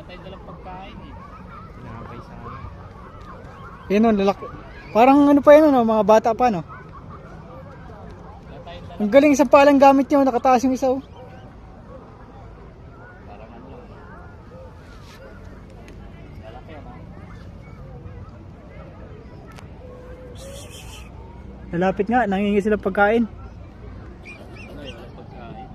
tayong dalang pagkain eh. Pinakabay sa amin. Yun o, lalaki. Parang ano pa yun, no? Mga bata pa, no? Wala tayong dalang. Ang galing, isang palang gamit nyo, nakataas yung isa, oh. Parang ano lang. Lalaki ano. Nalapit nga, nangingi sila pagkain. Ano yun, walang pagkain.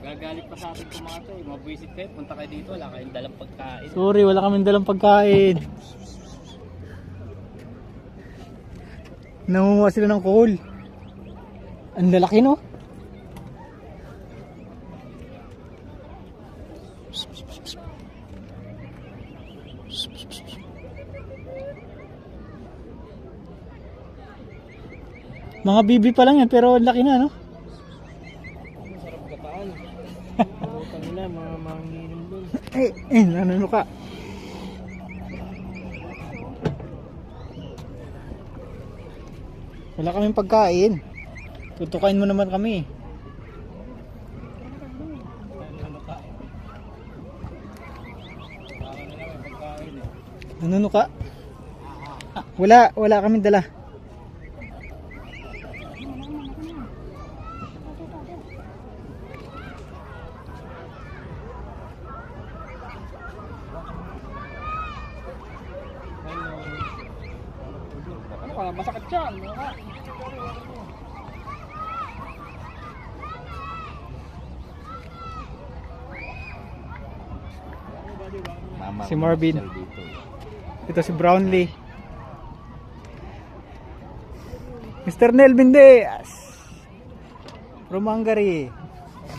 Gagalit pa sa atin itong mga to eh. Mabuisit kayo, punta kayo dito, wala kayong dalang pagkain. Sorry, wala kaming dalang pagkain. Nangunguha sila ng kohol. Ang lalaki, no? Mga bibi pa lang yan, pero ang laki na, no? Sarap gataan. Bukan nila, mga manginginom dun. Ano ka? Wala kaming pagkain. Tutukain mo naman kami. Ano ka? Parang nila may pagkain eh. Ano ka? Wala kaming dala. Ano ka? Masakit yan. Ano ka? Si Marvin. Ito si Brownlee. Mr. Nelvin Diaz. From Hungary.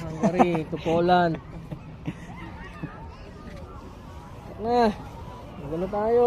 Hungary, to Poland. Na, magano tayo.